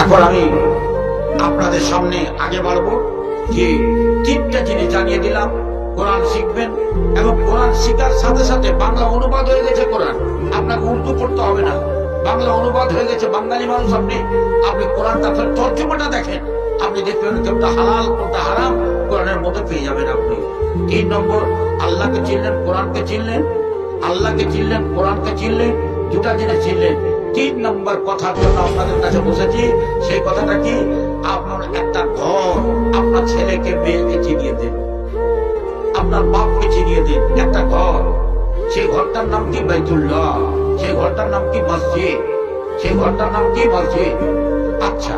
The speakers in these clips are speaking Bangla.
এখন আমি আপনাদের সামনে আগে বাড়বো যে তিনটা জিনিস জানিয়ে দিলাম। কোরআন শিখবেন এবং কোরআন শিখার সাথে সাথে বাংলা অনুবাদ হয়ে গেছে কোরআন, আপনাকে উর্দু পড়তে হবে না, বাংলা অনুবাদ হয়ে গেছে। বাঙালি মানুষ আপনি কোরআনটা তর্জমাটা দেখেন, আপনি দেখবেন কোনটা হালাল কোনটা হারাম কোরআনের মধ্যে পেয়ে যাবেন আপনি। 3 নম্বর, আল্লাহকে চিনলেন, কোরআনকে চিনলেন, আল্লাহকে চিনলেন, কোরআনকে চিনলেন, দুটা জিনিস চিনলেন। 3 নম্বর কথার জন্য আপনাদের কাছে বসেছি। সেই কথাটা কি? আপনার একটা ঘর, আপনার ছেলেকে মেয়েকে চিনিয়ে দিন, আপনার বাপকে চিনিয়ে দিন। একটা ঘর, সেই ঘরটার নাম কি? বাইতুল্লাহ। সেই ঘরটার নাম কি? মসজিদ। সেই ঘরটার নাম কি? মসজিদ। আচ্ছা,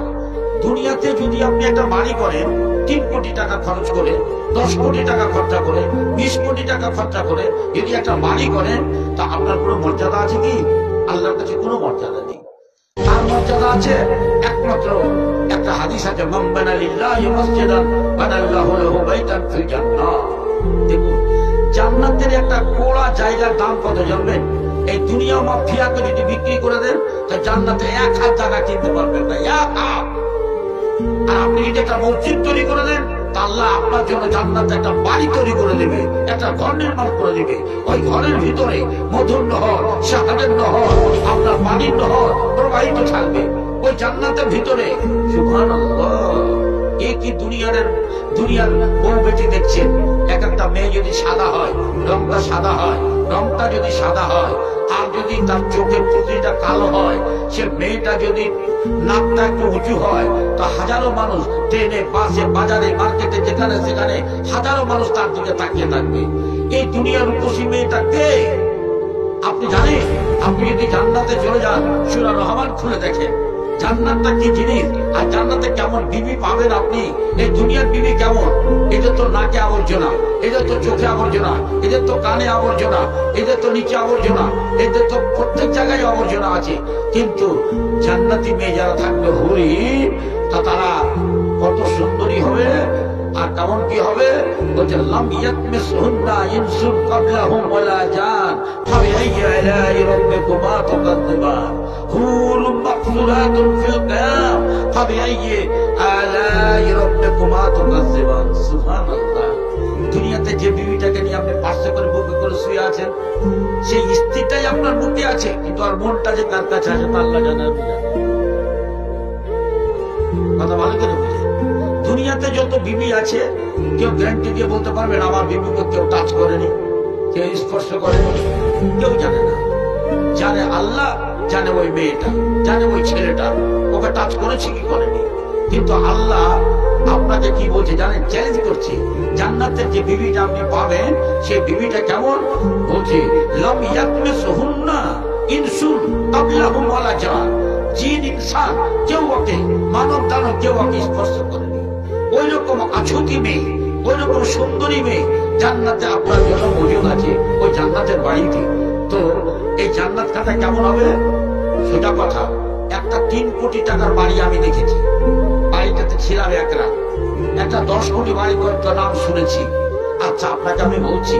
দুনিয়াতে যদি আপনি একটা বাড়ি করেন 3 কোটি টাকা খরচ করে, 10 কোটি টাকা খরচা করে, 20 কোটি টাকা খরচা করে যদি একটা বাড়ি করেন, তা আপনার কোনো মর্যাদা আছে কি? আল্লাহর কাছে কোনো মর্যাদা নেই। তার মর্যাদা আছে একমাত্র একটা হাদিস আছে, মান বানা লিল্লাহি মসজিদান বানাল্লাহু লাহু বাইতান ফিল জান্নাহ। দেখুন, জান্নাতের একটা কোড়া জায়গার দাম কত জানবেন? এই দুনিয়া মাফিয়াকে যদি বিক্রি করে দেন, তো জান্নাতে 1 হাত জায়গা কিনতে পারবেন না, 1 হাত। আর আপনি যদি একটা মসজিদ তৈরি করে দেন, তা আল্লাহ আপনার জন্য জান্নাতে একটা বাড়ি তৈরি করে দেবে, একটা ঘর নির্মাণ করে দেবে। ওই ঘরের ভিতরে মধুর নহর, শাহাদের নহর, আপনার পানির নহর প্রবাহিত থাকবে ওই জান্নাতের ভিতরে। সুবহানাল্লাহ! এই কি দুনিয়ার বউ বেটি দেখছেন? এক একটা মেয়ে যদি সাদা হয়, রংটা সাদা হয়, রংটা যদি সাদা হয়, আর যদি তার চোখের পুঁতিটা কালো হয়, সে মেয়েটা যদি নাকটা একটু উঁচু হয়, তো হাজারো মানুষ ট্রেনে, বাসে, বাজারে, মার্কেটে, যেখানে সেখানে হাজারো মানুষ তার দিকে তাকিয়ে থাকবে। এই দুনিয়ার রূপসী মেয়েটা কে? আপনি জানেন? আপনি যদি জান্নাতে চলে যান, সূরা রহমান খুলে দেখেন জান্নাতটা কি জিনিস, আর জান্নাতে কেমন বিবি পাবেন আপনি। এই দুনিয়ার বিবি কেমন? এদের তো নাকে আবর্জনা, এদের তো চোখে আবর্জনা, এদের তো কানে আবর্জনা, এদের তো নিচে আবর্জনা, এদের তো প্রত্যেক জায়গায় আবর্জনা আছে। কিন্তু জান্নাতি মেয়ে যারা থাকবে হরি, তা তারা কত সুন্দরী হবে আর কেমন কি হবে? বলছে লাম ইয়াতমিসহুন্না ইনসুন ক্বাবলাহুম ওয়ালা জান ফাবিআইয়ি আলাই রাব্বিকুমা তুকাযযিবান হুরুম মাকসুরাতুন ফিল কিয়াম ফাবিআইয়ি আলাই রাব্বিকুমা তুকাযযিবান। সুবহানাল্লাহ! দুনিয়াতে যে বিবিটাকে নিয়ে আপনি পাশে করে বুকে করে শুয়ে আছেন, সেই স্ত্রীটাই আপনার বুকে আছে, কিন্তু আর মনটা যে কার কাছে আছে তা আল্লাহ জানে। কথা ভালো করে বুঝে। দুনিয়াতে যত বিবি আছে, কেউ গ্যারান্টি দিয়ে বলতে পারবেন আমার বিবিকে কেউ টাচ করেনি, কেউ স্পর্শ করেনি? কেউ জানে না। জানে আল্লাহ, জানে ওই মেয়েটা, জানে ওই ছেলেটা ওকে টাচ করেছে কি করেনি। কিন্তু আল্লাহ আপনাকে কি বলছে জানেন? চ্যালেঞ্জ করছে। জান্নাতের যে বিবিটা আপনি পাবেন, সেই বিবিটা কেমন? বলছে লাম ইয়াতমিসহুন্না ইনসুন ক্বাবলাহুম ওয়ালা জান। জিন, ইনসান কেউ ওকে, মানব দানব কেউ ওকে স্পর্শ করেনি। ওই রকম আছুতি মেয়ে, ওই রকম সুন্দরী মেয়ে জান্নাতে আপনার জন্য মজুদ আছে, ওই জান্নাতের বাড়িতে। তো এই জান্নাত খাতা কেমন হবে সেটা কথা। একটা 3 কোটি টাকার বাড়ি আমি দেখেছি, বাড়িটাতে ছিলাম এক রাত। একটা 10 কোটি বাড়ি কয়েকটা নাম শুনেছি। আচ্ছা, আপনাকে আমি বলছি,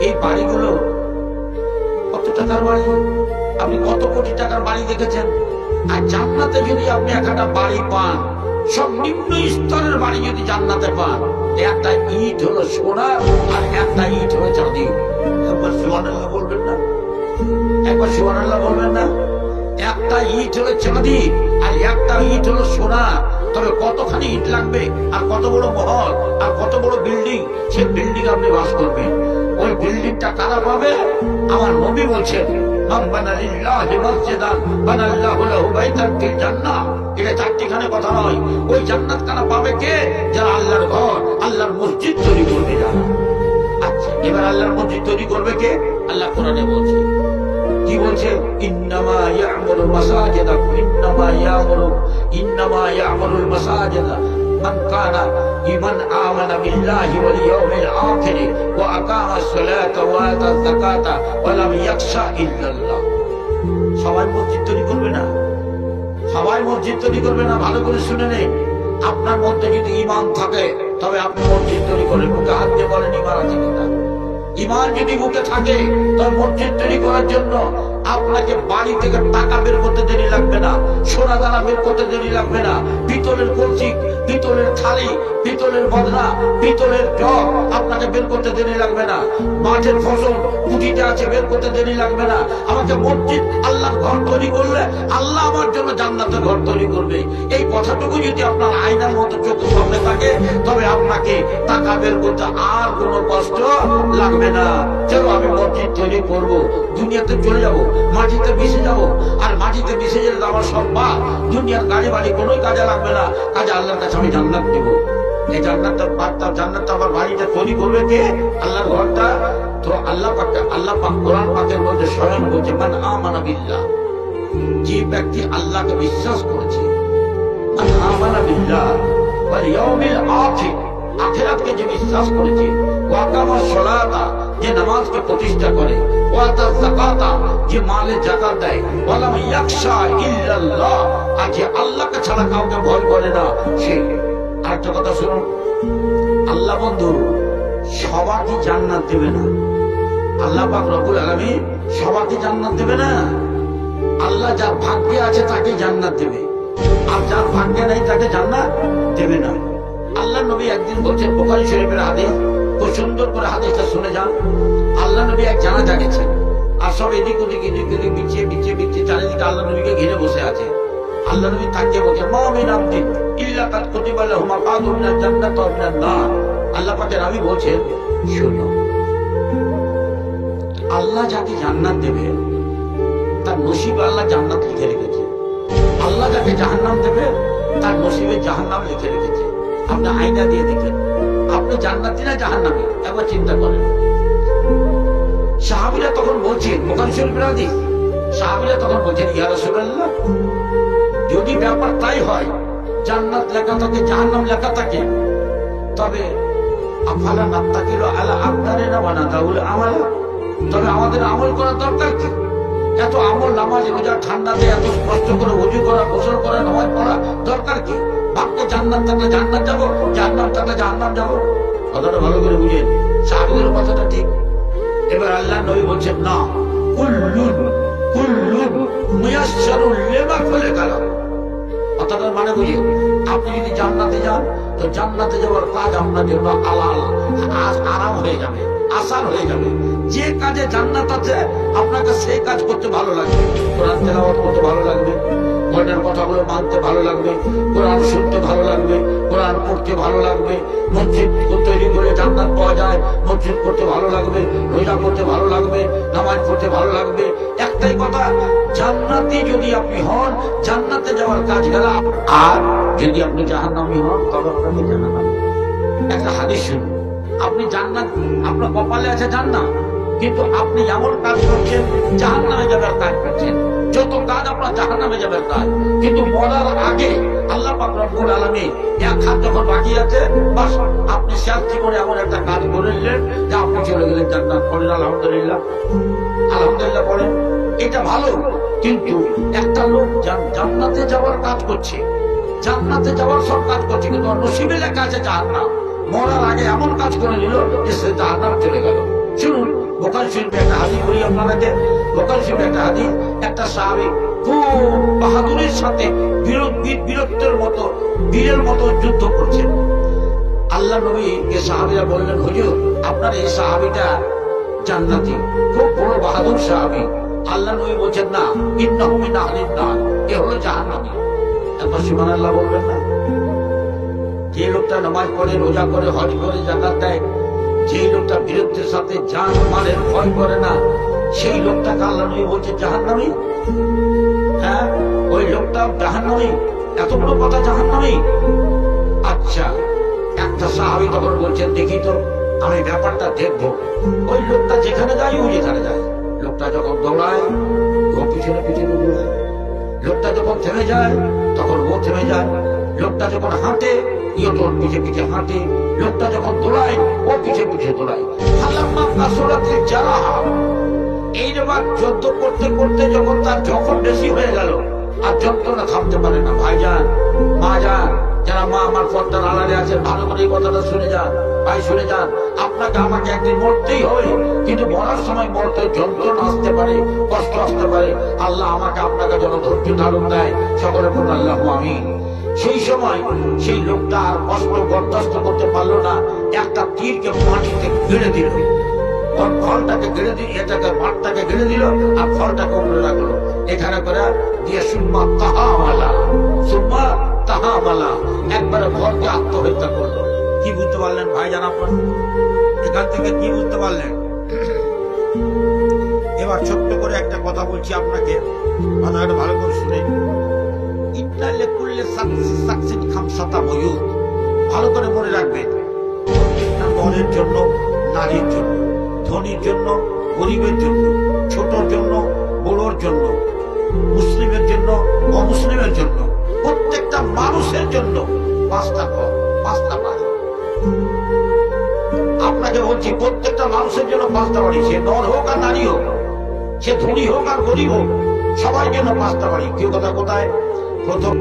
এই বাড়িগুলো কত টাকার বাড়ি? আপনি কত কোটি টাকার বাড়ি দেখেছেন? আর জান্নাতে যদি আপনি একটা বাড়ি পান, সব নিম্ন স্তরের বাড়ি যদি জান্নাতে পান, একটা ইট হলো সোনা আর একটা ইট হলো চাঁদি। একবার সুবহানাল্লাহ বলবেন না? একবার সুবহানাল্লাহ বলবেন না? একটা ইট হলো চাঁদি আর একটা ইট হলো সোনা। তবে কতখানি ইট লাগবে, আর কত বড় মহল, আর কত বড় বিল্ডিং, সেই বিল্ডিং আপনি বাস করবেন। ওই বিল্ডিংটা কারা পাবে? আমার নবী বলছেন মান বানা লিল্লাহি মসজিদান বানাল্লাহু লাহু বাইতান ফিল জান্নাহ। এটা চারটিখানে কথা নয়। ওই জান্নাত কারা পাবে? কে? যারা আল্লাহর ঘর, আল্লাহর মসজিদ তৈরি করবে যারা। আচ্ছা, এবার আল্লাহর মসজিদ তৈরি করবে কে? আল্লাহ কোরআনে বলছে, কি বলছে? ইন্নামা ইয়া'মুরু মাসাজিদা ইন্নামা ইয়া'মুরুল মাসাজিদা মান কানা মান আমানা বিল্লাহি ওয়াল ইয়াউমিল আখির ওয়া আকামাস সালাতা ওয়া আতাজ যাকাতা ওয়া লাম ইয়াখশা ইল্লাল্লাহ। সবাই মসজিদ তৈরি করবে না, সবাই মসজিদ তৈরি করবে না। ভালো করে শুনে নেন, আপনার মধ্যে যদি ঈমান থাকে তবে আপনি মসজিদ তৈরি করেন। বুকে হাত দিয়ে বলেন ঈমান আছে কিনা। ঈমান যদি বুকে থাকে তবে মসজিদ তৈরি করার জন্য আপনাকে বাড়ি থেকে টাকা বের করতে দেরি লাগবে না, সোনা দানা বের করতে দেরি লাগবে না, পিতলের কলসি, পিতলের থালি, পিতলের বদনা, পিতলের জগ আপনাকে বের করতে দেরি লাগবে না, মাঠের ফসল কুটিতে আছে বের করতে দেরি লাগবে না। আমাকে মসজিদ আল্লাহর ঘর তৈরি করলে আল্লাহ আমার জন্য জান্নাতের ঘর তৈরি করবে। এই কথাটুকু যদি আপনার আয়নার মতো চোখের সামনে থাকে, তবে আপনাকে টাকা বের করতে আর কোনো কষ্ট লাগবে না। চলো আমি মসজিদ তৈরি করবো, দুনিয়াতে চলে যাব, মাটিতে মিশে যাব, আর মাটিতে মিশে গেলে আমার সব বাদ, দুনিয়ার গাড়ি বাড়ি কোনোই কাজে লাগবে না, কাজে আল্লাহর কাছে আমি জান্নাত দেব। এই জান্নাতটা আমার বাড়িটা তৈরি করবে কে? আল্লাহর ঘরটা। তো আল্লাহ পাক কোরআন পাকের মধ্যে স্বয়ং বলছে, মান আমানা বিল্লাহ, যে ব্যক্তি আল্লাহকে বিশ্বাস করেছে, মান আমানা বিল্লাহ ওয়াল ইয়াউমিল আখির, আখিরাতকে যে বিশ্বাস করেছে, ওয়া আকামা সলাতা, যে নামাজকে প্রতিষ্ঠা করে, ওয়া আতা যাকাতা, যে মালে যাকাত দেয়, ওয়া লাম ইয়াখশা ইল্লাল্লাহ, আর যে আল্লাহকে ছাড়া কাউকে ভয় করে না, সে। আরেকটা কথা শুনুন, আল্লাহ বন্ধু সবাইকে জান্নাত দেবে না। আল্লাহ পাক রব্বুল আলামিন সবাইকে জান্নাত দেবে না। আল্লাহ যার ভাগ্যে আছে তাকে জান্নাত দেবে, আর যার ভাগ্যে নেই তাকে জান্নাত দেবে না। আল্লাহ নবী একদিন বলছেন, বুখারী শরীফের হাদিস, খুব সুন্দর করে হাদিসটা শুনে যান। আল্লাহ নবী এক জানাজা গেছেন, আর সব এদিক ওদিক বিছিয়ে চারিদিকে আল্লাহ নবীকে ঘিরে বসে আছে। আল্লাহ নবী তাকিয়ে বলছেন, মা মিন আবদিন ইল্লা কাদ কুতিবা লাহু মাকাদু মিনাল জান্নাতি ওয়া মিনান নার। আল্লাহ পাকের নবী বলছেন, শোনো, আল্লাহ যাকে জান্নাত দেবে তার নসিবে আল্লাহ জান্নাত লিখে রেখেছে, আল্লাহ যাকে জাহান্নাম দেবে তার নসিবে জাহান্নাম লিখে রেখেছে। আপনি আয়না দিয়ে দেখেন, আপনি জান্নাতি না জাহান্নামী, একবার চিন্তা করেন। সাহাবীরা তখন বলছেন, বুখারী শরীফের হাদিস, সাহাবীরা তখন বলছেন, ইয়া রাসূলুল্লাহ, যদি ব্যাপার তাই হয়, জান্নাত লেখা থাকে জাহান্নাম লেখা থাকে, তবে আফালা নাত্তাকিলু আলা আকদারিনা ওয়া নাদাউল আমাল, তবে আমাদের আমল করার দরকার কি? এত আমল, নামাজ রোজা ঠান্ডাতে এত কষ্ট করে ওযু করা, গোসল করা, নামাজ পড়া দরকার কি? ভাবতে জান্নাত থাকলে জান্নাত যাবো, জাহান্নাম থাকলে জাহান্নাম যাবো। কথাটা ভালো করে বুঝেন, সাহাবীদের কথাটা ঠিক। এবার আল্লাহ নবী বলছেন, না, কুল্লুন মুয়াসসারুন লিমা খুলিকা লাহু। কথাটার মানে বুঝে, আপনি যদি জান্নাতে যান, তো জান্নাতে যাওয়ার কাজ আপনার জন্য আরাম হয়ে যাবে, আসান হয়ে যাবে। যে কাজে জান্নাত আছে আপনাকে সেই কাজ করতে ভালো লাগবে, কোরআন তেলাওয়াত করতে ভালো লাগবে, কোরআনের কথাগুলো মানতে ভালো লাগবে, কোরআন শুনতে ভালো লাগবে, কোরআন পড়তে ভালো লাগবে। মসজিদ তৈরি করে জান্নাত পাওয়া যায়, মসজিদ করতে ভালো লাগবে, রোজা করতে ভালো লাগবে, নামাজ পড়তে ভালো লাগবে। একটাই কথা, জান্নাতি যদি আপনি হন, জান্নাতে যাওয়ার কাজ গেল। আর যদি আপনি জাহান্নামী হন, তবে আপনাকে জাহান্নাম। একটা হাদিস শুনুন, আপনি জান্নাত আপনার কপালে আছে জান্নাত, কিন্তু আপনি এমন কাজ করছেন জাহান্নামে যাবার কাজ করছেন। যত কাজ আপনার জাহান্নামে যাবার কাজ, কিন্তু মরার আগে আল্লাহ পাক রব্বুল আলামিন এক হাত যখন বাকি আছে, বাস আপনি শেষ জীবনে এমন একটা কাজ করে নিলেন যে আপনি চলে গেলেন জান্নাত। পড়েন আলহামদুলিল্লাহ, আলহামদুলিল্লাহ পড়েন, এটা ভালো। কিন্তু একটা লোক জান্নাতে যাওয়ার কাজ করছে, জান্নাতে যাওয়ার সব কাজ করছে, কিন্তু নসিবে লেখা আছে জাহান্নাম। মরার আগে এমন কাজ করে নিল যে সে জাহান্নাম চলে গেল। শুনুন, বুখারী শরীফে একটা হাদিস বলি আপনাদেরকে। বুখারী শরীফে একটা হাদিস, একটা সাহাবী খুব বাহাদুরের সাথে বীরত্বের মতো, বীরের মতো যুদ্ধ করছেন। আল্লাহ নবীকে সাহাবীরা বললেন, হুজুর, আপনার এই সাহাবীটা জান্নাতি, খুব বড় বাহাদুর সাহাবী। আল্লাহ নবী বলছেন, না, ইন্নাহু মিন আহলিন নার, এ হলো জাহান্নামী। একবার সুবহানাল্লাহ বলবেন না? যে লোকটা নামাজ পড়ে, রোজা করে, হজ করে, যাকাত দেয়, যে লোকটা বীরত্বের সাথে জান মালের ভয় করে না, সেই লোকটাকে আল্লাহ নবী বলছে জাহান্নামী। হ্যাঁ, ওই লোকটা জাহান্নামী। এত বড় কথা, জাহান্নামী। আচ্ছা, একটা সাহাবী তখন বলছেন, দেখি তো, আমি ব্যাপারটা দেখবো। ওই লোকটা যেখানে যায় ও যেখানে যায়। লোকটা যখন দৌড়ায় ও পিছনে পিছনে দৌড়ায়, লোকটা যখন থেমে যায় তখন ও থেমে যায়, লোকটা যখন হাঁটে ও তোর পিছে পিছে হাঁটে, লোকটা যখন দৌড়ায় ও পিছে পিছে দৌড়ায়। ফালাম্মা কাসুরাতিল জারাহা, এইবার যুদ্ধ করতে করতে যখন তার জখম বেশি হয়ে গেল, আর যন্ত্রণা থামতে পারে না, ভাইজান, মা যান, যারা যারা মা আমার পর্দার আড়ালে আছে ভালো করে এই কথাটা শুনে যান ভাই, শুনে যান। আপনাকে আমাকে একদিন মরতেই হবে, কিন্তু মরার সময় মরতে যন্ত্রণা আসতে পারে, কষ্ট আসতে পারে। আল্লাহ আমাকে আপনাকে যেন ধৈর্য ধারণ দেয়, সকলে বলুন আল্লাহু আমিন। সেই সময় সেই লোকটা আর কষ্ট বরদাস্ত করতে পারলো না, একটা তীরকে মাটিতে গেড়ে দিল, ওর ফলটাকে গেড়ে দিল, এটাকে মাঠটাকে গেড়ে দিল আর ফলটাকে উপরে রাখলো। এখানে করে দিয়ে সুম্মা তাহামালা একবারে ফলকে আত্মহত্যা করলো। কি বুঝতে পারলেন ভাই জান আপনার? এখান থেকে কি বুঝতে পারলেন? এবার ছোট্ট করে একটা কথা বলছি আপনাকে, কথাটা ভালো করে শুনে। ভালো করে মনে রাখবেন, নরের জন্য, নারীর জন্য, ধনীর জন্য, গরিবের জন্য, ছোটর জন্য, বড়োর জন্য, মুসলিমের জন্য, অমুসলিমের জন্য, প্রত্যেকটা মানুষের জন্য পাঁচটা বাড়ি। আপনাকে বলছি প্রত্যেকটা মানুষের জন্য পাঁচটা বাড়ি, সে নর হোক আর নারী হোক, সে ধনী হোক আর গরিব হোক, সবার জন্য পাঁচটা বাড়ি। কেউ কথা কোথায়? প্রথম